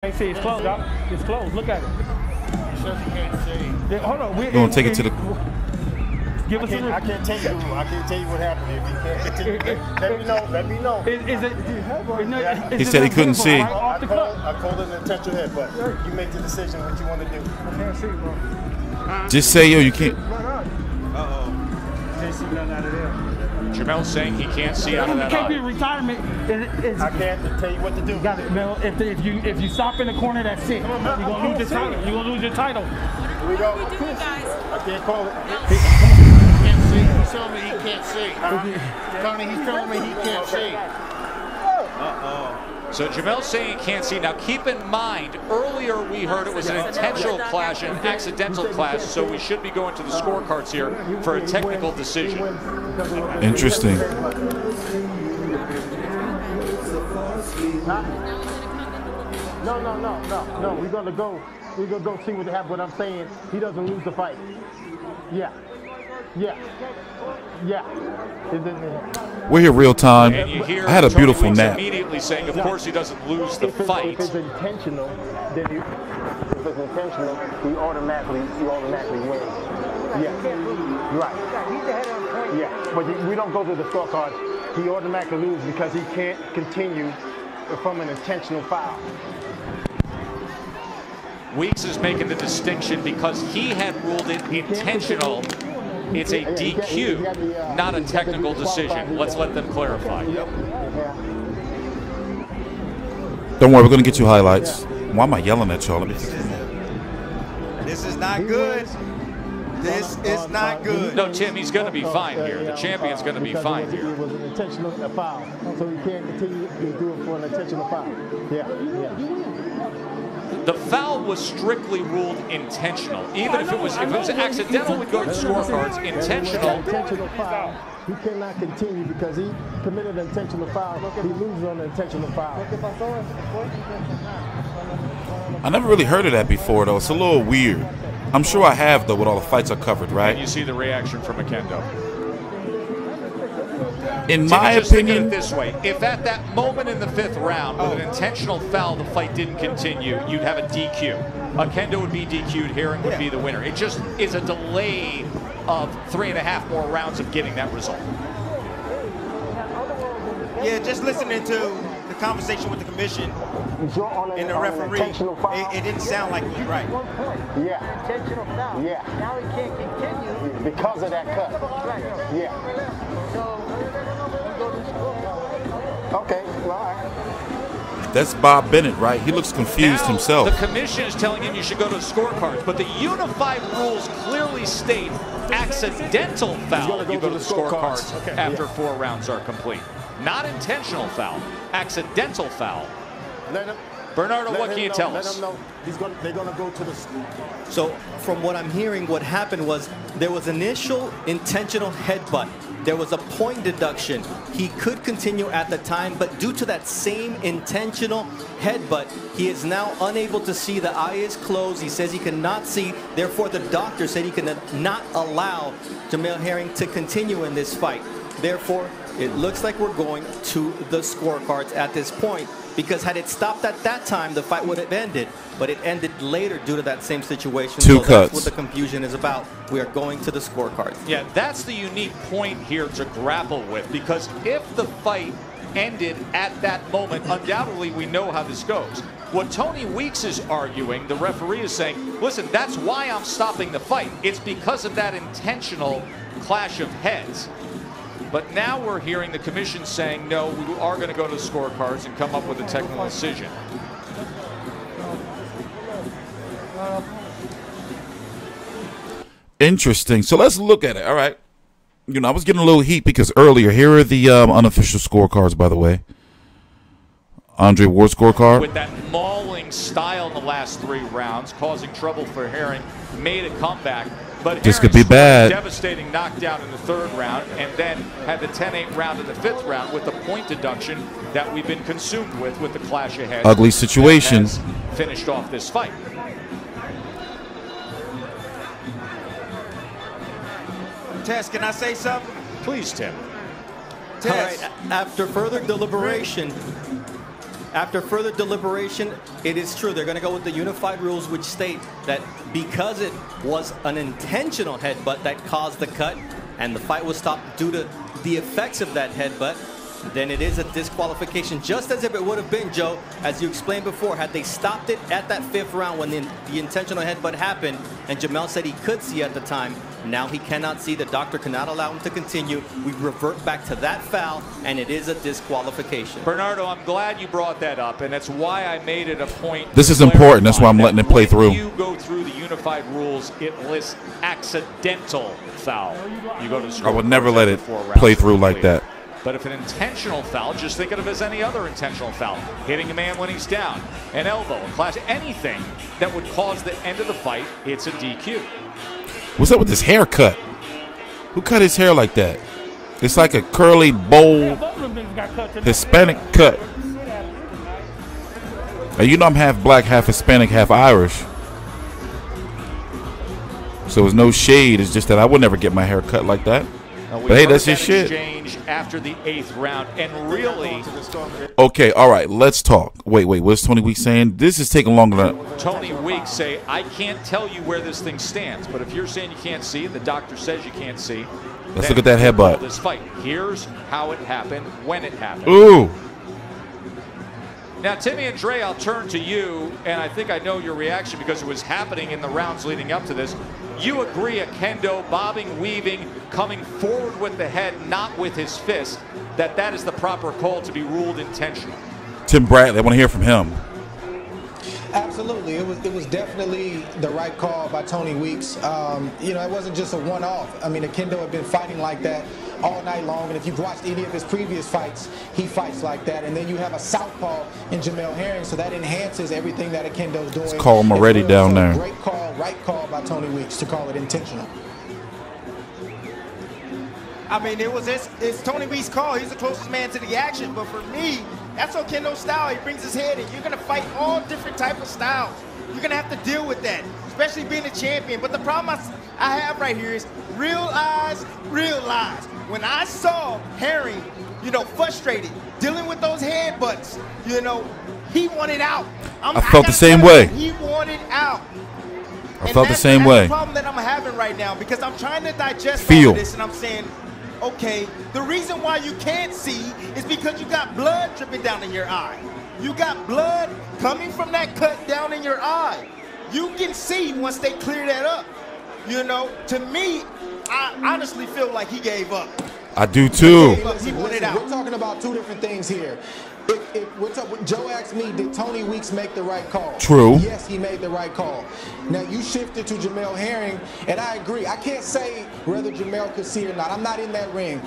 I see it's closed, Doc. It's closed. Look at it. He says he can't see. Hold on. We're gonna take it to the. Give us I can't tell you. I can't tell you what happened. If he can't continue, let me know. Let me know. Is it? He said he couldn't see. I called it an intentional hit, but you make the decision what you want to do. I can't see, bro. Just say, yo, you can't. Can't see nothing out of there. Jamel saying he can't see out of that It can't eye. be retirement. I can't tell you what to do. You got it, Mel. If you stop in the corner, that's it. You're gonna lose your title. You're gonna lose your title. Here we go. I can't call it. He can't see. He's telling me he can't see. Tony, he's telling me he can't see. So Jamel's saying he can't see. Now keep in mind, earlier we heard it was an intentional clash and an accidental clash, so we should be going to the scorecards here for a technical decision. Interesting. No. We're gonna go see what happened. What I'm saying, he doesn't lose the fight. Yeah. We're here real time. And you hear I had a Tony beautiful Weeks nap. immediately saying, of course he doesn't lose the fight. If it's intentional, then if it's intentional, he automatically wins. Yeah. Right. Yeah. But we don't go to the scorecard. He automatically loses because he can't continue from an intentional foul. Weeks is making the distinction because he had ruled it intentional. It's a DQ, not a technical decision. Let's let them clarify. Don't worry, we're gonna get you highlights. Why am I yelling at y'all? This is not good. This is not good. No, Tim, he's going to be fine here. The champion's going to be fine here. It was an intentional foul, so he can't continue to do it for an intentional foul. Yeah. The foul was strictly ruled intentional. Even if it was accidental, we'd go to scorecards. Intentional foul. He cannot continue because he committed an intentional foul. He loses on an intentional foul. I never really heard of that before, though. It's a little weird. I'm sure I have, though, with all the fights are covered, right? And you see the reaction from Oquendo. In my just think of opinion, it this way: if at that moment in the 5th round, with an intentional foul, the fight didn't continue, you'd have a DQ. Oquendo would be DQ'd. Herring would be the winner. It just is a delay of 3.5 more rounds of getting that result. Yeah, just listening to the conversation with the commission and the referee, it didn't sound like it was right. Yeah. Intentional foul. Yeah. Now he can't continue. Because of that cut. Right. Yeah. So, we go to the scorecard. Okay, well, all right. that's Bob Bennett, right? He looks confused Now, himself. the commission is telling him you should go to scorecards, but the unified rules clearly state accidental foul, you go to the scorecards after 4 rounds are complete. Not intentional foul, accidental foul. Bernardo, what can you tell us? Let him know. They're going to go to the... So from what I'm hearing, what happened was there was initial intentional headbutt. There was a point deduction. He could continue at the time, but due to that same intentional headbutt, he is now unable to see. The eye is closed. He says he cannot see. Therefore, the doctor said he cannot allow Jamel Herring to continue in this fight. Therefore, it looks like we're going to the scorecards at this point, because had it stopped at that time, the fight would have ended, but it ended later due to that same situation. Two so cuts. That's what the confusion is about. We are going to the scorecards. Yeah, that's the unique point here to grapple with, because if the fight ended at that moment, undoubtedly we know how this goes. What Tony Weeks is arguing, the referee is saying, listen, that's why I'm stopping the fight. It's because of that intentional clash of heads. But now we're hearing the commission saying, no, we are going to go to the scorecards and come up with a technical decision. Interesting. So let's look at it. All right. You know, I was getting a little heat because earlier, here are the unofficial scorecards, by the way. Andre Ward scorecard. With that mauling style in the last 3 rounds, causing trouble for Herring, made a comeback. But This Herring could be bad. Devastating knockdown in the 3rd round, and then had the 10-8 round in the 5th round with the point deduction that we've been consumed with the clash ahead. Ugly situation. Finished off this fight. Tess, can I say something? Please, Tim. All right, after further deliberation, after further deliberation, it is true. They're going to go with the unified rules, which state that because it was an intentional headbutt that caused the cut and the fight was stopped due to the effects of that headbutt, then it is a disqualification, just as if it would have been, Joe, as you explained before, had they stopped it at that 5th round when the intentional headbutt happened, and Jamel said he could see at the time. Now he cannot see. The doctor cannot allow him to continue. We revert back to that foul, and it is a disqualification. Bernardo, I'm glad you brought that up, and that's why I made it a point. This is important. That's why I'm letting it play through. When you go through the unified rules, it lists accidental foul. You go to the I would never let it play through like that. But if an intentional foul, just think of it as any other intentional foul. Hitting a man when he's down, an elbow, a clash, anything that would cause the end of the fight, it's a DQ. What's up with this haircut? Who cut his hair like that? It's like a curly, bowl, Hispanic cut. Now, you know I'm half black, half Hispanic, half Irish. So there's no shade. It's just that I would never get my hair cut like that. But hey, that's his shit. Exchange after the 8th round, and really. Okay, all right, let's talk. Wait, what's Tony Weeks saying? This is taking longer than. Tony Weeks say, I can't tell you where this thing stands, but if you're saying you can't see, the doctor says you can't see. Let's look at that headbutt. This fight. Here's how it happened, when it happened. Ooh. Now, Timmy and Dre, I'll turn to you, and I think I know your reaction because it was happening in the rounds leading up to this. You agree Oquendo bobbing, weaving, coming forward with the head, not with his fist, that is the proper call to be ruled intentional. Tim Bradley, I want to hear from him. Absolutely, it was definitely the right call by Tony Weeks. You know, it wasn't just a one-off. I mean, Oquendo had been fighting like that all night long, and if you've watched any of his previous fights, he fights like that. And then you have a southpaw in Jamel Herring, so that enhances everything that Oquendo's doing. Let's call him already down there. Great call, right call by Tony Weeks to call it intentional. I mean, it's Tony Weeks' call. He's the closest man to the action, but for me, that's Oquendo's style. He brings his head in. You're going to fight all different type of styles. You're going to have to deal with that, especially being a champion. But the problem I have right here is real eyes, real lies. When I saw Herring, you know, frustrated, dealing with those headbutts, you know, he wanted out. I felt the same way. He wanted out. I felt the same way. That's the problem that I'm having right now, because I'm trying to digest all of this, and I'm saying, okay, the reason why you can't see is because you got blood dripping down in your eye. You got blood coming from that cut down in your eye. You can see once they clear that up. You know, to me, I honestly feel like he gave up. I do too. Listen, we're talking about two different things here. Joe asked me, did Tony Weeks make the right call? True. Yes, he made the right call. Now, you shifted to Jamel Herring, and I agree. I can't say whether Jamel could see or not. I'm not in that ring.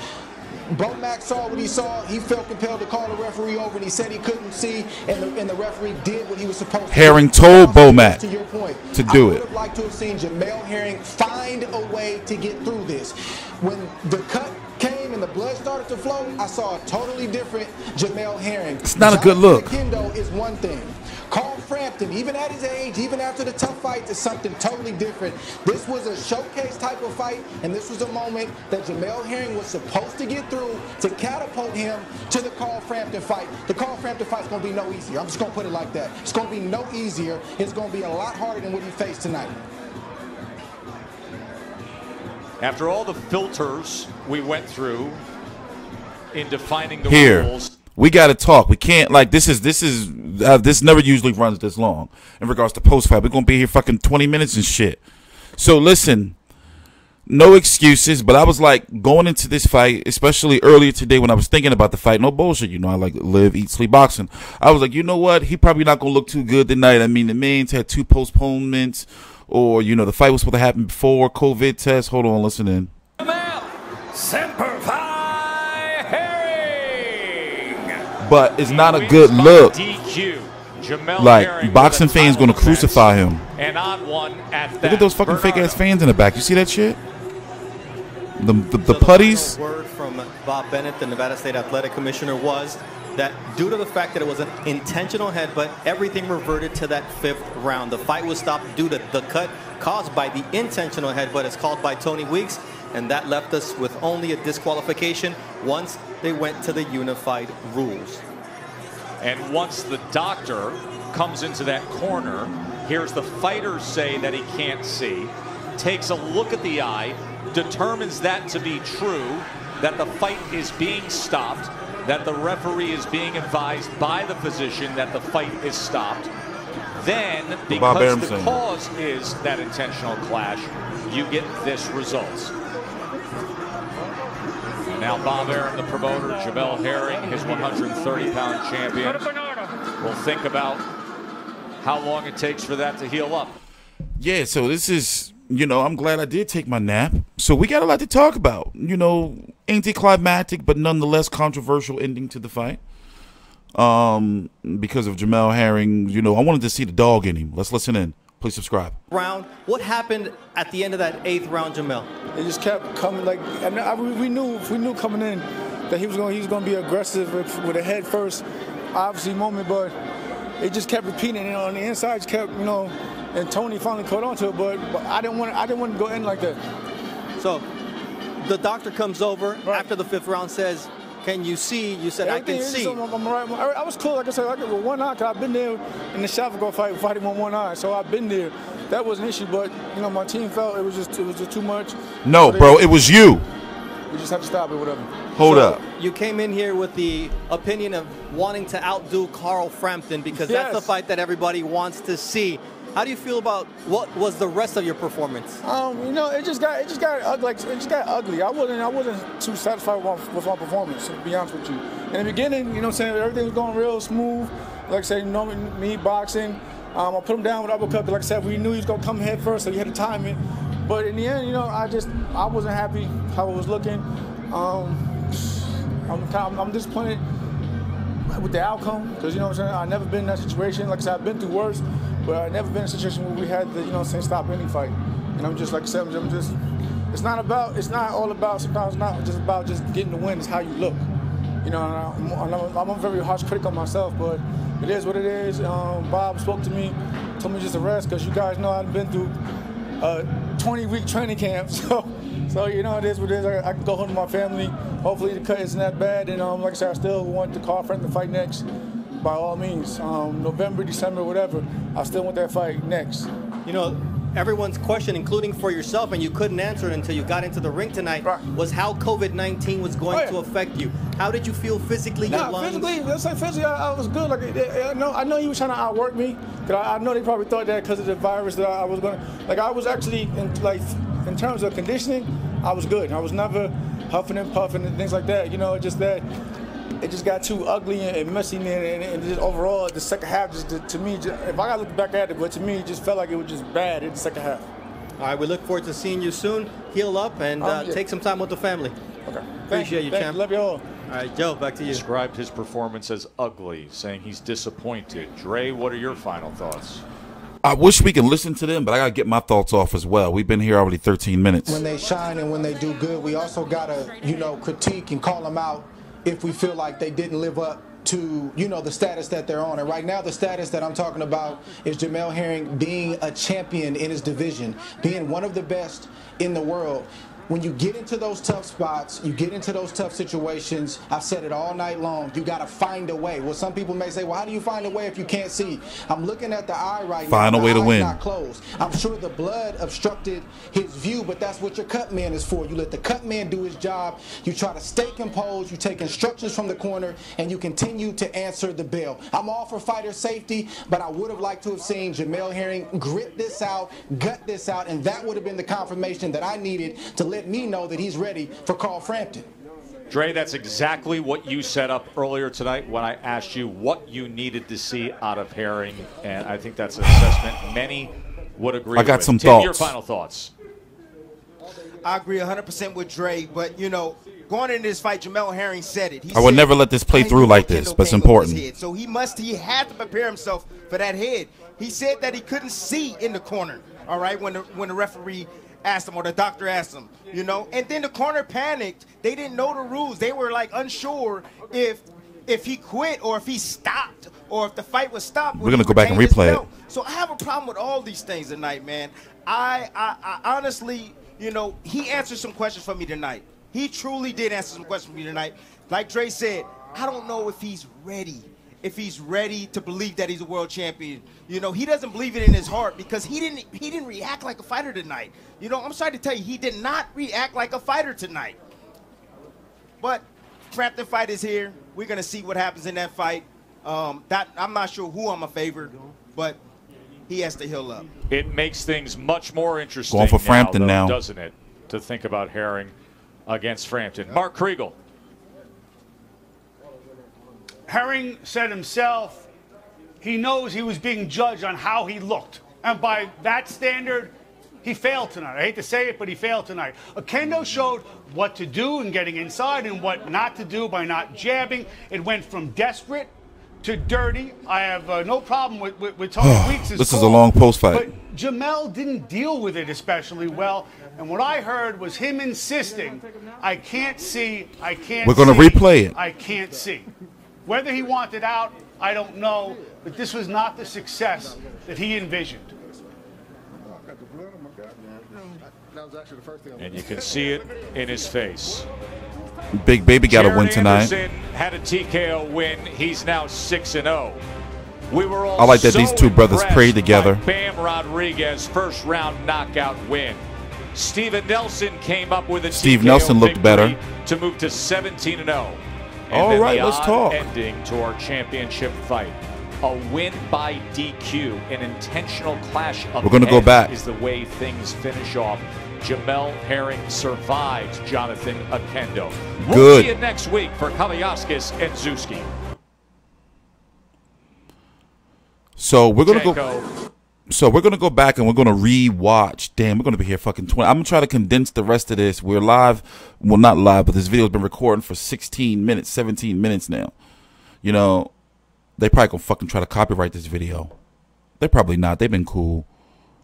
Bomac saw what he saw. He felt compelled to call the referee over, and he said he couldn't see, and the referee did what he was supposed to. Herring told Bomac to your point, to do it. I would have liked to have seen Jamel Herring find a way to get through this. When the cut came and the blood started to flow, I saw a totally different Jamel Herring. It's not a good look. Oquendo is one thing. Carl Frampton, even at his age, even after the tough fights, is something totally different. This was a showcase type of fight, and this was a moment that Jamel Herring was supposed to get through to catapult him to the Carl Frampton fight. The Carl Frampton fight's going to be no easier. I'm just going to put it like that. It's going to be no easier. It's going to be a lot harder than what he faced tonight. After all the filters we went through in defining the rules, we got to talk. We can't, like, this never usually runs this long in regards to post fight. We're gonna be here fucking 20 minutes and shit. So listen, no excuses. But I was like, going into this fight, especially earlier today when I was thinking about the fight, no bullshit. You know, I like live, eat, sleep boxing. I was like, you know what? He probably not gonna look too good tonight. I mean, the man's had 2 postponements. Or, you know, the fight was supposed to happen before COVID test. Hold on, listen in. Semper Fi Herring. But it's not a good look. DQ. Jamel like, Herring boxing fans going to crucify him. And on one at that. Look at those fucking fake-ass fans in the back. You see that shit? The putties? The word from Bob Bennett, the Nevada State Athletic Commissioner, was that due to the fact that it was an intentional headbutt, everything reverted to that 5th round. The fight was stopped due to the cut caused by the intentional headbutt, as called by Tony Weeks, and that left us with only a disqualification once they went to the unified rules. And once the doctor comes into that corner, hears the fighter say that he can't see, takes a look at the eye, determines that to be true, that the fight is being stopped, that the referee is being advised by the physician that the fight is stopped. Then, because the cause is that intentional clash, you get this result. And now Bob Arum, the promoter, Jamel Herring, his 130-pound champion, will think about how long it takes for that to heal up. Yeah, so this is, you know, I'm glad I did take my nap. So we got a lot to talk about. You know, anticlimactic but nonetheless controversial ending to the fight. Because of Jamel Herring, you know, I wanted to see the dog in him. Let's listen in. Please subscribe. Round. What happened at the end of that 8th round, Jamel? It just kept coming. Like we knew coming in that he was going to be aggressive with a head first, obviously moment, but it just kept repeating. You know, on the inside, just kept, you know, and Tony finally caught on to it. But I didn't want to go in like that. So the doctor comes over after the 5th round, says, "Can you see?" You said, "I can see." I'm right. I was cool. Like I said, I could with one eye, because I've been there in the Shafago fight, fighting with one eye. So I've been there. That was an issue, but you know, my team felt it was just too much. No, bro, it was you. We just have to stop it, whatever. Hold up. You came in here with the opinion of wanting to outdo Carl Frampton because that's the fight that everybody wants to see. How do you feel about what was the rest of your performance? You know, it just got ugly. Like, it just got ugly. I wasn't too satisfied with my performance, to be honest with you. In the beginning, you know what I'm saying, everything was going real smooth. Like I said, you know, me boxing. I put him down with uppercut. Like I said, we knew he was gonna come head first, so you had to time it. But in the end, you know, I wasn't happy how it was looking. I'm disappointed with the outcome, because, you know what I'm saying, I've never been in that situation. Like I said, I've been through worse, but I've never been in a situation where we had to, you know what I'm saying, stop any fight. And I'm just, like I said, it's not all about, sometimes it's not just about just getting the win, it's how you look. You know, I'm a very harsh critic on myself, but it is what it is. Bob spoke to me, told me just to rest, because you guys know I've been through a 20-week training camp, so you know, it is what it is. I can go home to my family. Hopefully the cut isn't that bad, and like I said, I still want the Carl Frampton fight next, by all means. November, December, whatever, I still want that fight next. You know, everyone's question, including for yourself, and you couldn't answer it until you got into the ring tonight, was how COVID-19 was going to affect you. How did you feel physically? Physically, let's say physically, I was good. Like, I know he was trying to outwork me, because I know they probably thought that because of the virus that I was going to. Like, I was actually, in terms of conditioning, I was good. I was never huffing and puffing and things like that. You know, just that it just got too ugly and messy, and just overall, the second half, to me, if I got to look back at it, but to me, it just felt like it was just bad in the second half. All right, we look forward to seeing you soon. Heal up and take some time with the family. Okay. Appreciate you, champ. Love you all. All right, Joe, back to you. Described his performance as ugly, saying he's disappointed. Dre, what are your final thoughts? I wish we could listen to them, but I got to get my thoughts off as well. We've been here already 13 minutes. When they shine and when they do good, we also got to, you know, critique and call them out if we feel like they didn't live up to, you know, the status that they're on. And right now, the status that I'm talking about is Jamel Herring being a champion in his division, being one of the best in the world. When you get into those tough spots, you get into those tough situations, I've said it all night long, you got to find a way. Well, some people may say, well, how do you find a way if you can't see? I'm looking at the eye right now. Find a way to win. Not closed. I'm sure the blood obstructed his view, but that's what your cut man is for. You let the cut man do his job. You try to stay composed. You take instructions from the corner, and you continue to answer the bell. I'm all for fighter safety, but I would have liked to have seen Jamel Herring grit this out, gut this out, and that would have been the confirmation that I needed to let me know that he's ready for Carl Frampton. Dre, that's exactly what you set up earlier tonight when I asked you what you needed to see out of Herring, and I think that's an assessment many would agree with. I got some Tim, thoughts. Your final thoughts. I agree 100% with Dre, but, you know, going into this fight, Jamel Herring said it. I would never let this play through like this, but it's important. So he had to prepare himself for that head. He said that he couldn't see in the corner, all right, when the referee asked him, or the doctor asked him, you know, and then the corner panicked. They didn't know the rules. They were like unsure if he quit or if he stopped or if the fight was stopped. We're gonna go back and replay it. So I have a problem with all these things tonight, man. I honestly, you know, he answered some questions for me tonight. He truly did answer some questions for me tonight. Like Dre said, I don't know if he's ready. if he's ready to believe that he's a world champion. You know, he doesn't believe it in his heart because he didn't react like a fighter tonight. You know, I'm sorry to tell you, he did not react like a fighter tonight. But Frampton fight is here. We're gonna see what happens in that fight. I'm not sure who I'm a favor, but he has to heal up. It makes things much more interesting. Going for Frampton now, doesn't it? To think about Herring against Frampton. Mark Kriegel. Herring said himself, he knows he was being judged on how he looked. And by that standard, he failed tonight. I hate to say it, but he failed tonight. Oquendo showed what to do in getting inside and what not to do by not jabbing. It went from desperate to dirty. I have no problem with Tony Weeks' This is a long post fight. But Jamel didn't deal with it especially well. And what I heard was him insisting, I can't see, I can't see. We're going to replay it. I can't see. Whether he wanted out, I don't know. But this was not the success that he envisioned. And you can see it in his face. Big Baby got a win tonight. Anderson had a TKO win. He's now 6-0. We were all I like that these two brothers prayed together. Bam Rodriguez first round knockout win. Steven Nelson came up with a Steve Nelson looked better to move to 17-0. All right, let's talk. Ending to our championship fight. A win by DQ, an intentional clash of We're going to go back. Is the way things finish off. Jamel Herring survives Jonathan Oquendo. We'll see you next week for Kaliaskis and Zuski. So we're going to go. So we're going to go back and we're going to re-watch. Damn, we're going to be here fucking 20. I'm going to try to condense the rest of this. We're live. Well, not live, but this video has been recording for 16 minutes, 17 minutes now. You know, they probably going to fucking try to copyright this video. They're probably not. They've been cool.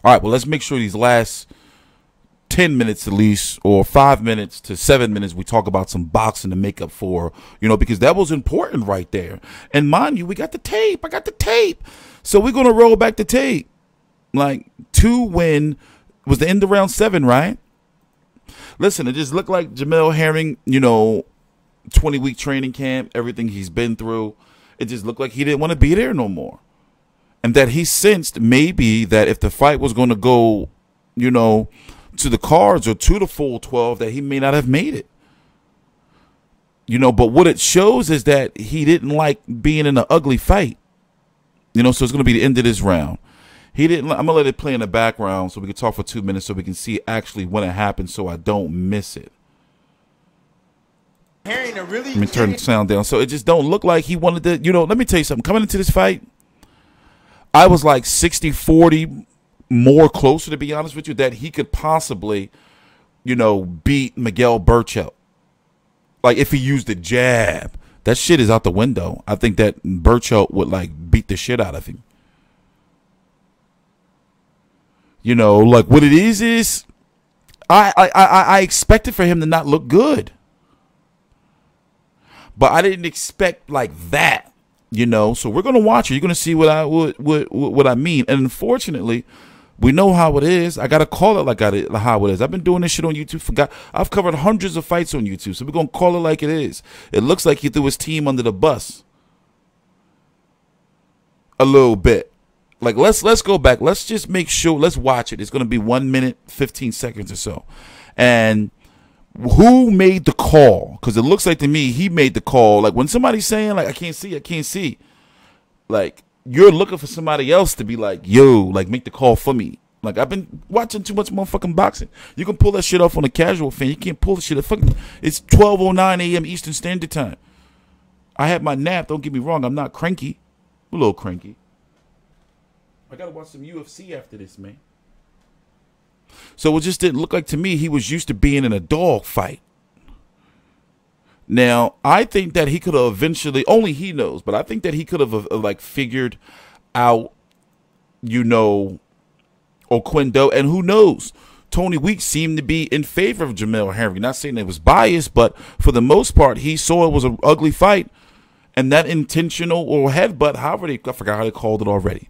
All right, well, let's make sure these last 10 minutes at least, or 5 minutes to 7 minutes, we talk about some boxing to make up for, you know, because that was important right there. And mind you, we got the tape. I got the tape. So we're going to roll back the tape. Like, 2 win was the end of round 7, right? Listen, it just looked like Jamel Herring, you know, 20-week training camp, everything he's been through. It just looked like he didn't want to be there no more. And that he sensed maybe that if the fight was going to go, you know, to the cards or to the full 12, that he may not have made it. You know, but what it shows is that he didn't like being in an ugly fight. You know, so it's going to be the end of this round. He didn't. I'm going to let it play in the background so we can talk for 2 minutes so we can see actually when it happened so I don't miss it. Let me turn the sound down. So it just don't look like he wanted to, you know, let me tell you something. Coming into this fight, I was like 60-40 more closer, to be honest with you, that he could possibly, you know, beat Miguel Burchell. Like, if he used the jab. That shit is out the window. I think that Burchell would, like, beat the shit out of him. You know, like, what it is I expected for him to not look good. But I didn't expect, like, that, you know. So we're going to watch it. You're going to see what I mean. And unfortunately, we know how it is. I got to call it like how it is. I've been doing this shit on YouTube. I've covered hundreds of fights on YouTube. So we're going to call it like it is. It looks like he threw his team under the bus. A little bit. Like, let's go back. Let's just make sure. Let's watch it. It's going to be 1 minute, 15 seconds or so. And who made the call? Because it looks like to me he made the call. Like, when somebody's saying, like, I can't see. Like, you're looking for somebody else to be like, yo, like, make the call for me. Like, I've been watching too much motherfucking boxing. You can pull that shit off on a casual fan. You can't pull the shit off. It's 12:09 a.m. Eastern Standard Time. I had my nap. Don't get me wrong. I'm not cranky. I'm a little cranky. I got to watch some UFC after this, man. So it just didn't look like to me he was used to being in a dog fight. Now, I think that he could have eventually, only he knows, but I think that he could have like figured out, you know, Oquendo, and who knows, Tony Weeks seemed to be in favor of Jamel Herring. Not saying it was biased, but for the most part, he saw it was an ugly fight, and that intentional or headbutt, however I forgot how they called it already,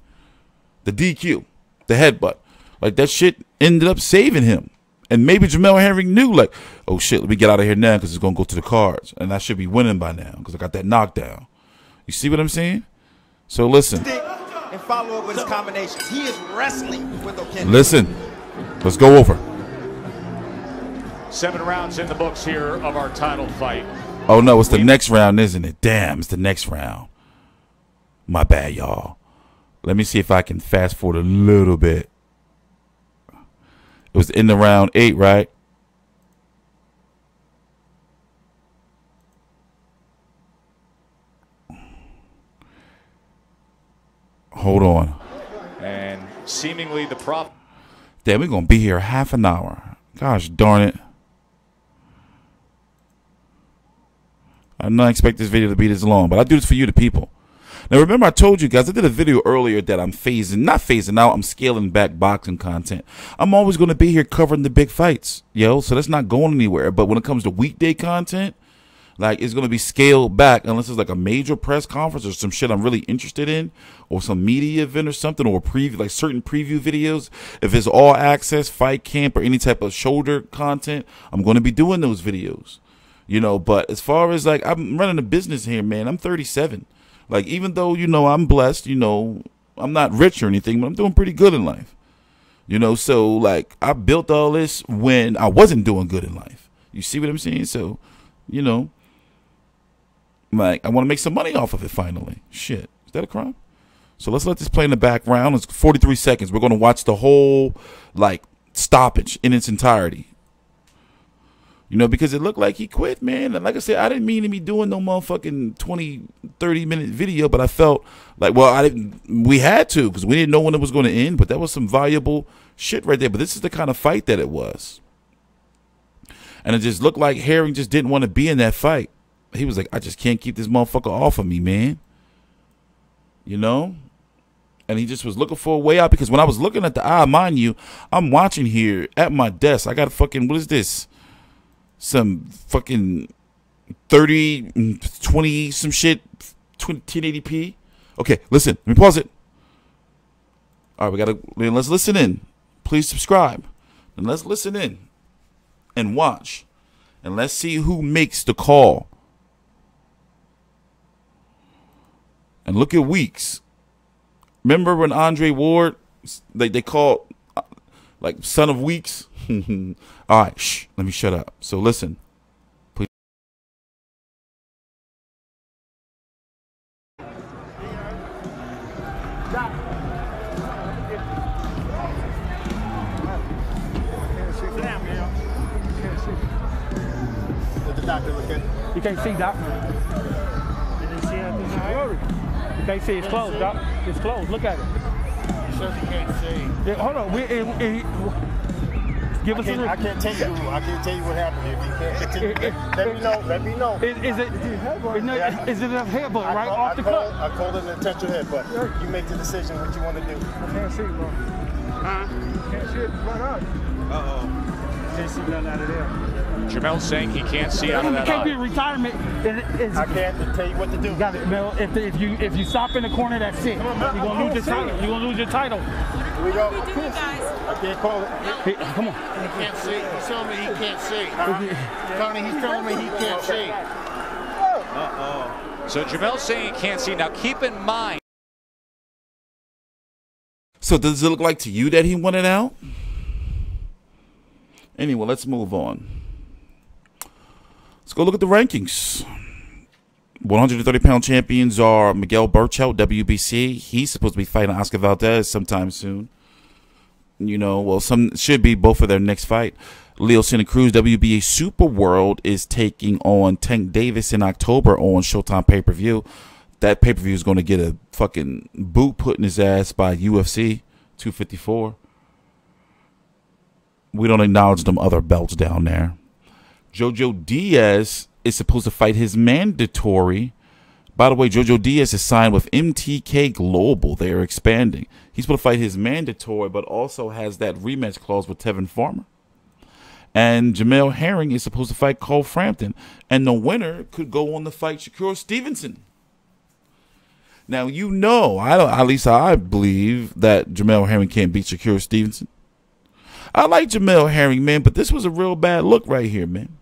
the DQ, the headbutt, like that shit ended up saving him. And maybe Jamel Herring knew, like, oh, shit, let me get out of here now because it's going to go to the cards. And I should be winning by now because I got that knockdown. You see what I'm saying? So listen. And follow up with his combinations. He is wrestling with Oquendo. Listen. Let's go over. 7 rounds in the books here of our title fight. Oh, no, it's the next round, isn't it? Damn, it's the next round. My bad, y'all. Let me see if I can fast forward a little bit. It was in the round 8, right? Hold on. And seemingly the prop. Damn, we're going to be here half an hour. Gosh darn it. I did not expect this video to be this long, but I do this for you, the people. Now, remember, I told you guys, I did a video earlier that I'm not phasing out, I'm scaling back boxing content. I'm always going to be here covering the big fights, yo, so that's not going anywhere. But when it comes to weekday content, like, it's going to be scaled back unless it's like a major press conference or some shit I'm really interested in, or some media event or something, or a preview, like certain preview videos. If it's all access, fight camp, or any type of shoulder content, I'm going to be doing those videos, you know. But as far as, like, I'm running a business here, man. I'm 37. Like, even though, you know, I'm blessed, you know, I'm not rich or anything, but I'm doing pretty good in life. You know, so, like, I built all this when I wasn't doing good in life. You see what I'm saying? So, you know, like, I want to make some money off of it finally. Shit. Is that a crime? So let's let this play in the background. It's 43 seconds. We're going to watch the whole, like, stoppage in its entirety. You know, because it looked like he quit, man. And like I said, I didn't mean to be doing no motherfucking 20, 30-minute video, but I felt like, well, we had to, because we didn't know when it was going to end, but that was some valuable shit right there. But this is the kind of fight that it was. And it just looked like Herring just didn't want to be in that fight. He was like, I just can't keep this motherfucker off of me, man. You know? And he just was looking for a way out, because when I was looking at the eye, mind you, I'm watching here at my desk. I got a fucking, what is this? Some fucking 30, 20, some shit, 1080p. Okay, listen, let me pause it. All right, let's listen in. Please subscribe. And let's listen in and watch. And let's see who makes the call. And look at Weeks. Remember when Andre Ward, they called, like, son of Weeks? All right, shh, let me shut up. So listen, please. Did the doctor look at it? You can't see, Doc. Did you see it? You can't see. It's closed, Doc. It's closed. Look at it. He says he can't see. Yeah, hold on. Give us I can't tell you. I can't tell you what happened. If you can't continue, let me know. Let me know. Is it a headbutt right off the cut? I called it an intentional headbutt. You make the decision what you want to do. I can't see, bro. Huh? Can't see it right out. Uh-oh. Can't see nothing out of there. Jamel saying he can't see out of that It can't eye. be retirement. I can't tell you what to do. Got it, Mel. If you stop in the corner, that's it. You're gonna lose your title. You're gonna lose your title. Here we go. I can't call it. Hey, come on. He can't see. He's telling me he can't see. Tony, he's telling me he can't see. Uh-oh. So Jamel's saying he can't see. Now keep in mind. So does it look like to you that he wanted out? Anyway, let's move on. Let's go look at the rankings. 130-pound champions are Miguel Burchout, WBC. He's supposed to be fighting Oscar Valdez sometime soon. You know, well, some should be both for their next fight. Leo Santa Cruz, WBA Super World, is taking on Tank Davis in October on Showtime pay-per-view. That pay-per-view is going to get a fucking boot put in his ass by UFC 254. We don't acknowledge them other belts down there. Jojo Diaz is supposed to fight his mandatory. By the way, Jojo Diaz is signed with MTK Global. They are expanding. He's supposed to fight his mandatory, but also has that rematch clause with Tevin Farmer. And Jamel Herring is supposed to fight Cole Frampton. And the winner could go on to fight Shakur Stevenson. Now, you know, at least I believe that Jamel Herring can't beat Shakur Stevenson. I like Jamel Herring, man, but this was a real bad look right here, man.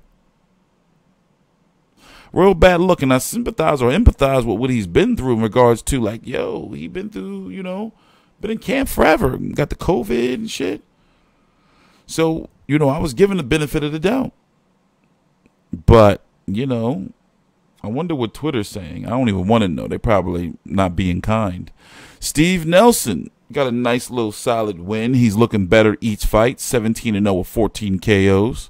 real bad look, and I sympathize or empathize with what he's been through in regards to, like, yo, he been through, you know, been in camp forever, got the COVID and shit. So, you know, I was given the benefit of the doubt. But, you know, I wonder what Twitter's saying. I don't even want to know. They're probably not being kind. Steve Nelson got a nice little solid win. He's looking better each fight, 17-0 with 14 KOs.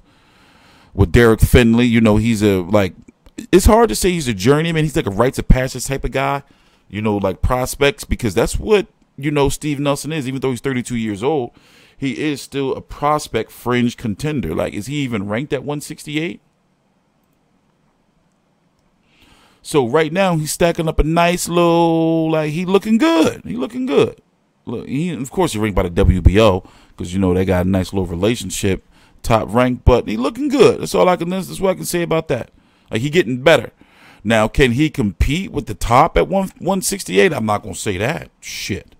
With Derek Finley, you know, he's a, like, it's hard to say he's a journeyman. He's like a rites of passage type of guy, you know, like prospects, because that's what, you know, Steve Nelson is. Even though he's 32 years old, he is still a prospect fringe contender. Like, is he even ranked at 168? So right now he's stacking up a nice little, like, he looking good. He looking good. Look, of course he's ranked by the WBO because, you know, they got a nice little relationship, top rank, but he looking good. That's all I can. That's what I can say about that. Like, he getting better. Now, can he compete with the top at 168? I'm not gonna say that. Shit.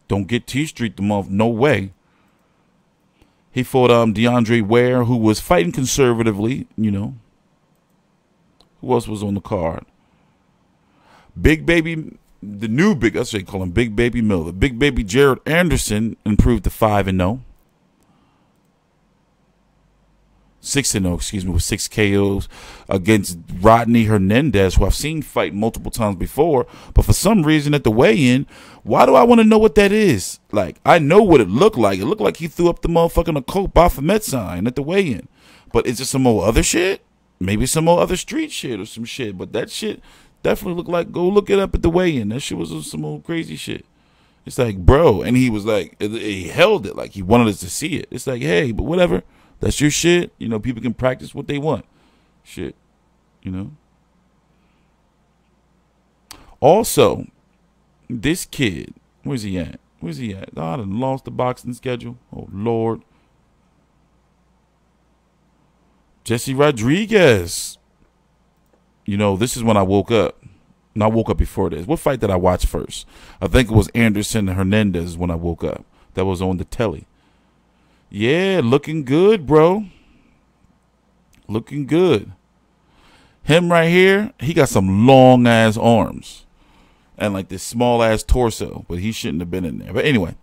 Don't get TstreeT the month. No way. He fought DeAndre Ware, who was fighting conservatively, you know. Who else was on the card? Big Baby, the new big, I say call him Big Baby Miller. Big Baby Jared Anderson improved to 5-0. 6-0, excuse me, with 6 KOs against Rodney Hernandez, who I've seen fight multiple times before. But for some reason at the weigh-in, why do I want to know what that is? Like, I know what it looked like. It looked like he threw up the motherfucking Occult Baphomet sign at the weigh-in. But is it some more other shit? Maybe some more other street shit or some shit. But that shit definitely looked like, go look it up at the weigh-in. That shit was some old crazy shit. It's like, bro. And he was like, he held it like he wanted us to see it. It's like, hey, but whatever. That's your shit. You know, people can practice what they want. Shit. You know? Also, this kid, where's he at? Where's he at? Oh, I done lost the boxing schedule. Oh, Lord. Jesse Rodriguez. You know, this is when I woke up. And I woke up before this. What fight did I watch first? I think it was Anderson and Hernandez when I woke up. That was on the telly. Yeah, looking good, bro. Looking good. Him right here, he got some long-ass arms. And like this small-ass torso. But he shouldn't have been in there. But anyway,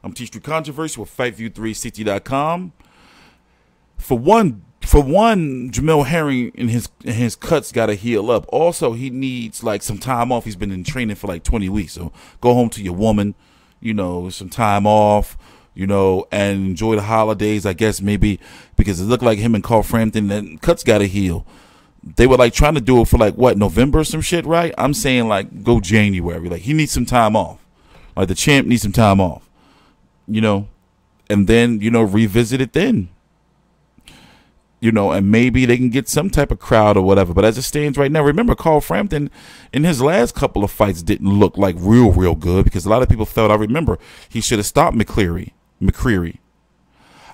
I'm TstreeT Controversy with FightView360.com. For one, Jamel Herring and his cuts got to heal up. Also, he needs like some time off. He's been in training for like 20 weeks. So go home to your woman, you know, some time off, you know, and enjoy the holidays, I guess, maybe, because it looked like him and Carl Frampton, and cuts got to heal. They were like trying to do it for like, what, November or some shit, right? I'm saying like go January. Like, he needs some time off. Like, the champ needs some time off, you know, and then, you know, revisit it then. You know, and maybe they can get some type of crowd or whatever. But as it stands right now, remember, Carl Frampton in his last couple of fights didn't look like real good, because a lot of people felt, I remember, he should have stopped McCreary.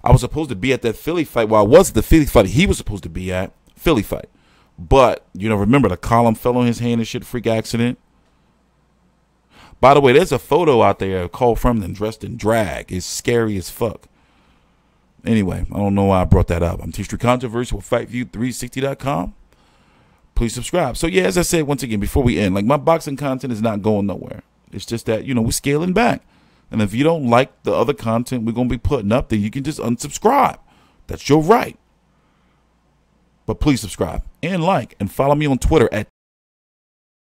I was supposed to be at that Philly fight. Well, I was at the Philly fight he was supposed to be at. Philly fight. But, you know, remember the column fell on his hand and shit, freak accident. By the way, there's a photo out there of Carl Frampton dressed in drag. It's scary as fuck. Anyway, I don't know why I brought that up. I'm TstreeT Controversy with FightView360.com. Please subscribe. So, yeah, as I said, once again, before we end, like, my boxing content is not going nowhere. It's just that, you know, we're scaling back. And if you don't like the other content we're going to be putting up, then you can just unsubscribe. That's your right. But please subscribe and like and follow me on Twitter at